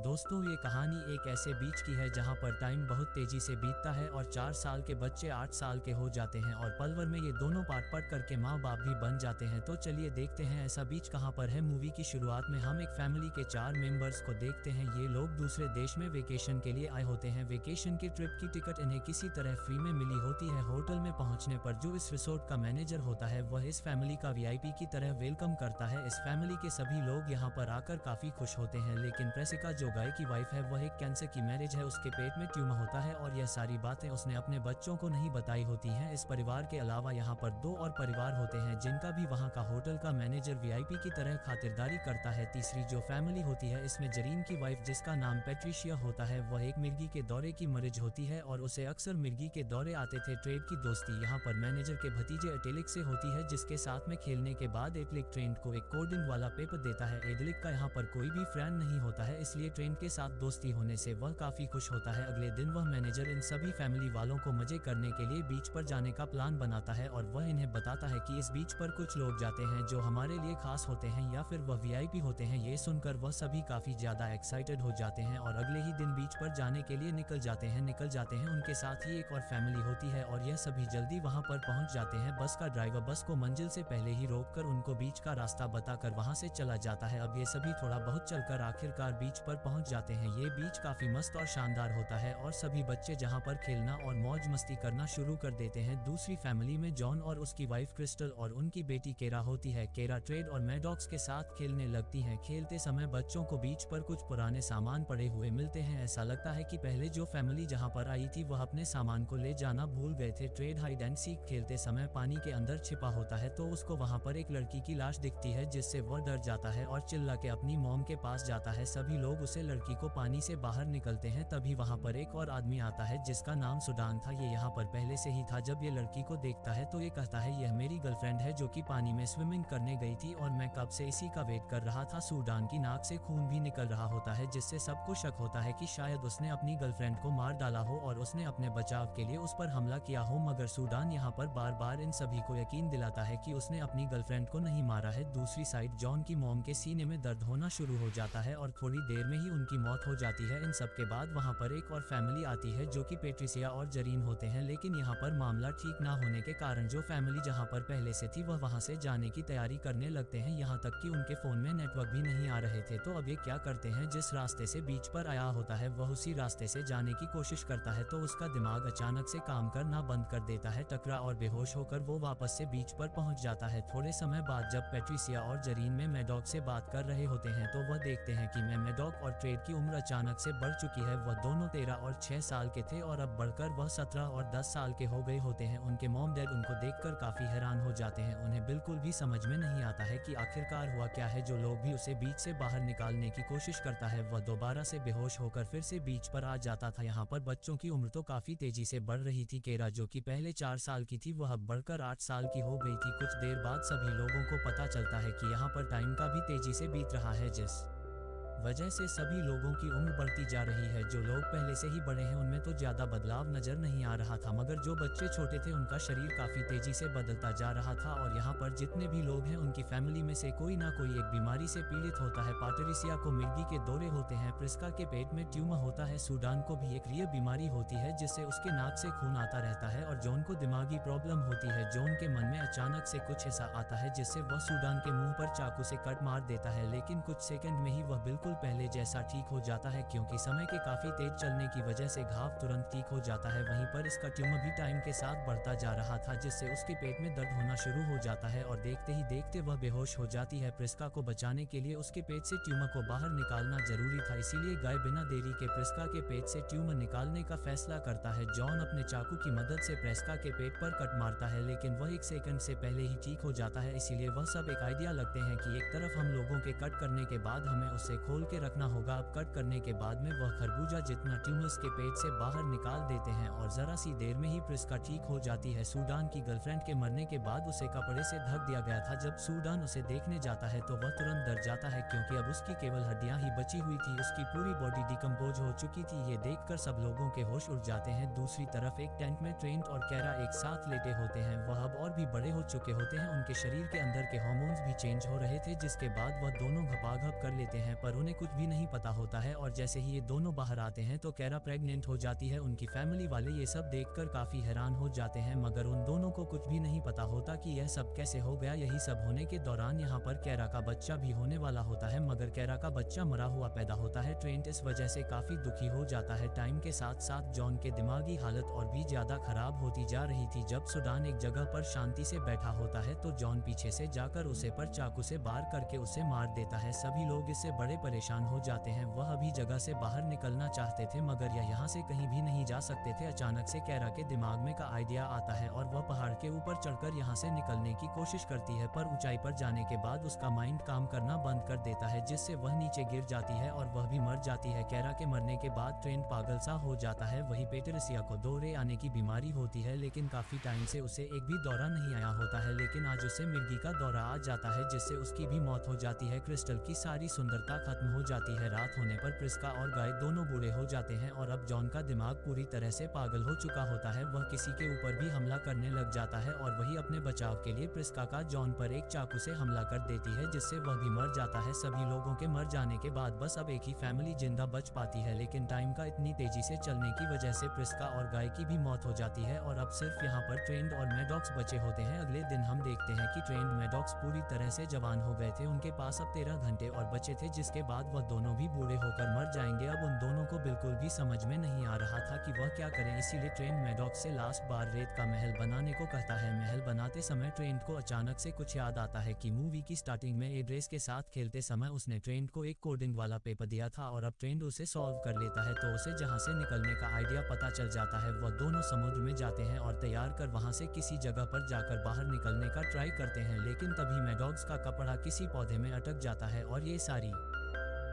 दोस्तों, ये कहानी एक ऐसे बीच की है जहां पर टाइम बहुत तेजी से बीतता है और 4 साल के बच्चे 8 साल के हो जाते हैं और पल भर में ये दोनों पढ़ करके माँ बाप भी बन जाते हैं। तो चलिए देखते हैं ऐसा बीच कहां पर है। मूवी की शुरुआत में हम एक फैमिली के 4 मेंबर्स को देखते हैं। ये लोग दूसरे देश में वेकेशन के लिए आए होते हैं। वेकेशन की ट्रिप की टिकट इन्हें किसी तरह फ्री में मिली होती है। होटल में पहुंचने पर जो इस रिसोर्ट का मैनेजर होता है वह इस फैमिली का वीआईपी की तरह वेलकम करता है। इस फैमिली के सभी लोग यहाँ पर आकर काफी खुश होते हैं, लेकिन प्रेसिका जो गाय की वाइफ है वह एक कैंसर की मैरिज है, उसके पेट में ट्यूमर होता है और यह सारी बातें उसने अपने बच्चों को नहीं बताई होती हैं। इस परिवार के अलावा यहाँ पर 2 और परिवार होते हैं जिनका भी वहाँ का होटल का मैनेजर वीआईपी की तरह खातिरदारी करता है। तीसरी जो फैमिली होती है इसमें जरीन की वाइफ जिसका नाम पैट्रिशिया होता है वह एक मिर्गी के दौरे की मरीज होती है और उसे अक्सर मिर्गी के दौरे आते थे। ट्रेड की दोस्ती यहाँ पर मैनेजर के भतीजे एटेलिक से होती है जिसके साथ में खेलने के बाद एटलिक ट्रेंड को एक कोडिंग वाला पेपर देता है। एटलिक का यहाँ पर कोई भी फ्रेंड नहीं होता है, इसलिए ट्रेंड के साथ दोस्ती होने से वह काफी खुश होता है। अगले दिन वह मैनेजर इन सभी फैमिली वालों को मजे करने के लिए बीच पर जाने का प्लान बनाता है और वह इन्हें बताता है कि इस बीच पर कुछ लोग जाते हैं जो हमारे लिए खास होते हैं या फिर वह वीआईपी होते हैं। ये सुनकर वह सभी काफी ज्यादा एक्साइटेड हो जाते हैं और अगले ही दिन बीच पर जाने के लिए निकल जाते हैं। उनके साथ ही एक और फैमिली होती है और यह सभी जल्दी वहां पर पहुंच जाते हैं। बस का ड्राइवर बस को मंजिल से पहले ही रोककर उनको बीच का रास्ता बताकर वहां से चला जाता है। अब ये सभी थोड़ा बहुत चलकर आखिरकार बीच पर पहुंच जाते हैं। ये बीच काफी मस्त और शानदार होता है और सभी बच्चे जहां पर खेलना और मौज मस्ती करना शुरू कर देते हैं। दूसरी फैमिली में जॉन और उसकी वाइफ क्रिस्टल और उनकी बेटी केरा होती है। केरा ट्रेड और मैडॉक्स के साथ खेलने लगती है। खेलते समय बच्चों को बीच पर कुछ पुराने सामान पड़े हुए मिलते हैं। ऐसा लगता है कि पहले जो फैमिली जहां पर आई थी वह अपने सामान को ले जाना भूल गए थे। ट्रेड हाइड एंड सीक खेलते समय पानी के अंदर छिपा होता है तो उसको वहां पर एक लड़की की लाश दिखती है जिससे वह डर जाता है और चिल्ला के अपनी मॉम के पास जाता है। सभी लोग उसे लड़की को पानी से बाहर निकलते हैं। तभी वहां पर एक और आदमी आता है जिसका नाम सुडान था। ये यहाँ पर पहले से ही था। जब ये लड़की को देखता है तो ये कहता है यह मेरी गर्लफ्रेंड है जो कि पानी में स्विमिंग करने गई थी और मैं कब से इसी का वेट कर रहा था। सुडान की नाक से खून भी निकल रहा होता है जिससे सबको शक होता है कि शायद उसने अपनी गर्लफ्रेंड को मार डाला हो और उसने अपने बचाव के लिए उस पर हमला किया हो, मगर सुडान यहाँ पर बार बार इन सभी को यकीन दिलाता है कि उसने अपनी गर्लफ्रेंड को नहीं मारा है। दूसरी साइड जॉन की मॉम के सीने में दर्द होना शुरू हो जाता है और थोड़ी देर में ही उनकी मौत हो जाती है। इन सब के बाद वहाँ पर एक और फैमिली आती है जो कि पेट्रिसिया और जरीन होते हैं, लेकिन यहाँ पर मामला ठीक ना होने के कारण जो फैमिली जहाँ पर पहले से थी वह वहाँ से जाने की तैयारी करने लगते हैं। यहाँ तक कि उनके फोन में नेटवर्क भी नहीं आ रहे थे। तो अब ये क्या करते हैं, जिस रास्ते से बीच पर आया होता है वह उसी रास्ते से जाने की कोशिश करता है तो उसका दिमाग अचानक से काम करना बंद कर देता है। टकरा और बेहोश होकर वो वापस से बीच पर पहुंच जाता है। थोड़े समय बाद जब पेट्रिसिया और जरीन में मैडॉक से बात कर रहे होते हैं तो वह देखते हैं कि मैडॉक और ट्रेड की उम्र अचानक से बढ़ चुकी है। वह दोनों 13 और 6 साल के थे और अब बढ़कर वह 17 और 10 साल के हो गए होते हैं। उनके मॉम डैड उनको देखकर काफी हैरान हो जाते हैं। उन्हें बिल्कुल भी समझ में नहीं आता है कि आखिरकार हुआ क्या है। जो लोग भी उसे बीच से बाहर निकालने की कोशिश करता है वह दोबारा से बेहोश होकर फिर से बीच पर आ जाता था। यहाँ पर बच्चों की उम्र तो काफी तेजी से बढ़ रही थी। केरा जो कि पहले 4 साल की थी वह बढ़कर 8 साल की हो गई थी। कुछ देर बाद सभी लोगों को पता चलता है कि यहाँ पर टाइम का भी तेजी से बीत रहा है, जिस वजह से सभी लोगों की उम्र बढ़ती जा रही है। जो लोग पहले से ही बड़े हैं उनमें तो ज्यादा बदलाव नजर नहीं आ रहा था, मगर जो बच्चे छोटे थे उनका शरीर काफी तेजी से बदलता जा रहा था। और यहाँ पर जितने भी लोग हैं उनकी फैमिली में से कोई ना कोई एक बीमारी से पीड़ित होता है। पैट्रिसिया को मिर्गी के दौरे होते हैं, प्रिस्का के पेट में ट्यूमर होता है, सुडान को भी एक रिय बीमारी होती है जिससे उसके नाक से खून आता रहता है और जॉन को दिमागी प्रॉब्लम होती है। जॉन के मन में अचानक से कुछ ऐसा आता है जिससे वह सुडान के मुंह पर चाकू से कट मार देता है, लेकिन कुछ सेकंड में ही वह बिल्कुल पहले जैसा ठीक हो जाता है क्योंकि समय के काफी तेज चलने की वजह से घाव तुरंत ठीक हो जाता है। वहीं पर इसका ट्यूमर भी टाइम के साथ बढ़ता जा रहा था जिससे उसके पेट में दर्द होना शुरू हो जाता है और देखते ही देखते वह बेहोश हो जाती है। प्रिस्का को बचाने के लिए उसके पेट से ट्यूमर को बाहर निकालना जरूरी था, इसीलिए गाय बिना देरी के प्रिस्का के पेट से ट्यूमर निकालने का फैसला करता है। जॉन अपने चाकू की मदद से प्रिस्का के पेट पर कट मारता है, लेकिन वह 1 सेकंड से पहले ही ठीक हो जाता है। इसीलिए वह सब एक आइडिया लगते हैं कि एक तरफ हम लोगों के कट करने के बाद हमें उसे खोल के रखना होगा। अब कट करने के बाद में वह खरबूजा जितना ट्यूमर्स के पेट से बाहर निकाल देते हैं और जरा सी देर में ही प्रिस्का ठीक हो जाती है। सुडान की गर्लफ्रेंड के मरने के बाद उसे कपड़े से ढक दिया गया था। जब सुडान उसे देखने जाता है तो वह तुरंत डर जाता है क्योंकि अब उसकी केवल हड्डियां ही बची हुई थी, उसकी पूरी बॉडी डिकम्पोज हो चुकी थी। ये देखकर सब लोगों के होश उड़ जाते हैं। दूसरी तरफ एक टेंट में ट्रेंट और केरा एक साथ लेटे होते हैं। वह अब और भी बड़े हो चुके होते हैं, उनके शरीर के अंदर के हार्मोन्स भी चेंज हो रहे थे जिसके बाद वह दोनों घपाघप कर लेते हैं, पर उन्हें कुछ भी नहीं पता होता है और जैसे ही ये दोनों बाहर आते हैं तो कैरा प्रेग्नेंट हो जाती है। उनकी फैमिली वाले ये सब देखकर काफी हैरान हो जाते हैं, मगर उन दोनों को कुछ भी नहीं पता होता कि यह सब कैसे हो गया। यही सब होने के दौरान यहाँ पर कैरा का बच्चा भी होने वाला होता है, मगर कैरा का बच्चा मरा हुआ पैदा होता है। ट्रेंट इस वजह से काफी दुखी हो जाता है। टाइम के साथ साथ जॉन के दिमागी हालत और भी ज्यादा खराब होती जा रही थी। जब सुडान एक जगह पर शांति से बैठा होता है तो जॉन पीछे से जाकर उसे पर चाकू से वार करके उसे मार देता है। सभी लोग इससे बड़े परेशान हो जाते हैं। वह अभी जगह से बाहर निकलना चाहते थे, मगर यह यहाँ से कहीं भी नहीं जा सकते थे। अचानक से कैरा के दिमाग में का आइडिया आता है और वह पहाड़ के ऊपर चढ़कर यहाँ से निकलने की कोशिश करती है, पर ऊंचाई पर जाने के बाद उसका माइंड काम करना बंद कर देता है, जिससे वह नीचे गिर जाती है और वह भी मर जाती है। कैरा के मरने के बाद ट्रेंट पागल सा हो जाता है। वही पेट्रिसिया को दौरे आने की बीमारी होती है, लेकिन काफी टाइम से उसे एक भी दौरा नहीं आया होता है, लेकिन आज उसे मिर्गी का दौरा आ जाता है, जिससे उसकी भी मौत हो जाती है। क्रिस्टल की सारी सुंदरता खत्म हो जाती है। रात होने पर प्रिस्का और गाय दोनों बूढ़े हो जाते हैं और अब जॉन का दिमाग पूरी तरह से पागल हो चुका होता है। वह किसी के ऊपर भी हमला करने लग जाता है और वही अपने बचाव के लिए प्रिस्का का जॉन पर एक चाकू से हमला कर देती है, जिससे वह भी मर जाता है। सभी लोगों के मर जाने के बाद बस अब एक ही फैमिली जिंदा बच पाती है, लेकिन टाइम का इतनी तेजी से चलने की वजह से प्रिस्का और गाय की भी मौत हो जाती है और अब सिर्फ यहाँ पर ट्रेंड और मैडॉक्स बचे होते हैं। अगले दिन हम देखते हैं कि ट्रेंड मैडॉक्स पूरी तरह से जवान हो गए थे। उनके पास अब 13 घंटे और बचे थे, जिसके बाद वह दोनों भी बूढ़े होकर मर जाएंगे। अब उन दोनों को बिल्कुल भी समझ में नहीं आ रहा था कि वह क्या करें, इसीलिए ट्रेंड मैडॉक्स से लास्ट बार रेत का महल बनाने को कहता है। महल बनाते समय ट्रेंड को अचानक से कुछ याद आता है कि मूवी की स्टार्टिंग में एड्रेस के साथ खेलते समय उसने ट्रेंड को एक कोडिंग वाला पेपर दिया था और अब ट्रेंड उसे सॉल्व कर लेता है, तो उसे जहाँ से निकलने का आइडिया पता चल जाता है। वह दोनों समुद्र में जाते हैं और तैयार कर वहाँ से किसी जगह पर जाकर बाहर निकलने का ट्राई करते हैं, लेकिन तभी मैडॉक्स का कपड़ा किसी पौधे में अटक जाता है और ये सारी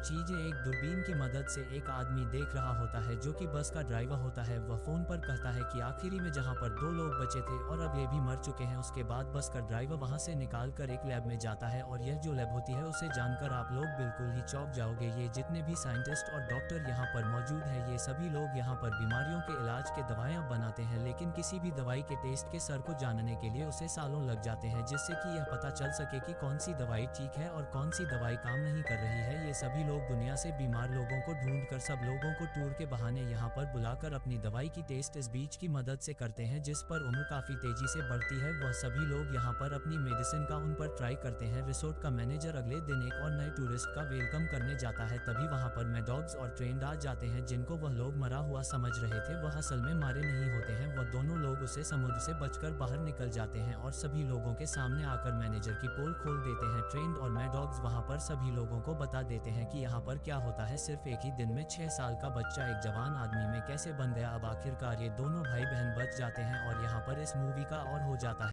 चीजें एक दूरबीन की मदद से एक आदमी देख रहा होता है, जो कि बस का ड्राइवर होता है। वह फोन पर कहता है कि आखिरी में जहां पर 2 लोग बचे थे और अब ये भी मर चुके हैं। उसके बाद बस का ड्राइवर वहां से निकाल कर एक लैब में जाता है और यह जो लैब होती है उसे जानकर आप लोग बिल्कुल ही चौंक जाओगे। ये जितने भी साइंटिस्ट और डॉक्टर यहाँ पर मौजूद है, ये सभी लोग यहाँ पर बीमारियों के इलाज के दवाइयाँ बनाते हैं, लेकिन किसी भी दवाई के टेस्ट के सर को जानने के लिए उसे सालों लग जाते हैं, जिससे कि यह पता चल सके कि कौन सी दवाई ठीक है और कौन सी दवाई काम नहीं कर रही है। ये सभी लोग दुनिया से बीमार लोगों को ढूंढकर सब लोगों को टूर के बहाने यहाँ पर बुलाकर अपनी दवाई की टेस्ट इस बीज की मदद से करते हैं, जिस पर उम्र काफी तेजी से बढ़ती है। वह सभी लोग यहाँ पर अपनी मेडिसिन का उन पर ट्राई करते हैं। रिसोर्ट का मैनेजर अगले दिन एक और नए टूरिस्ट का वेलकम करने जाता है, तभी वहाँ पर मैडॉग्स और ट्रेंड आ जाते हैं, जिनको वह लोग मरा हुआ समझ रहे थे। वह असल में मारे नहीं होते हैं। वह दोनों लोग उसे समुद्र से बचकर बाहर निकल जाते हैं और सभी लोगों के सामने आकर मैनेजर की पोल खोल देते हैं। ट्रेंड और मैडॉग्स वहाँ पर सभी लोगों को बता देते हैं कि यहाँ पर क्या होता है। सिर्फ एक ही दिन में 6 साल का बच्चा एक जवान आदमी में कैसे बन गया। अब आखिरकार ये दोनों भाई बहन बच जाते हैं और यहाँ पर इस मूवी का और हो जाता है।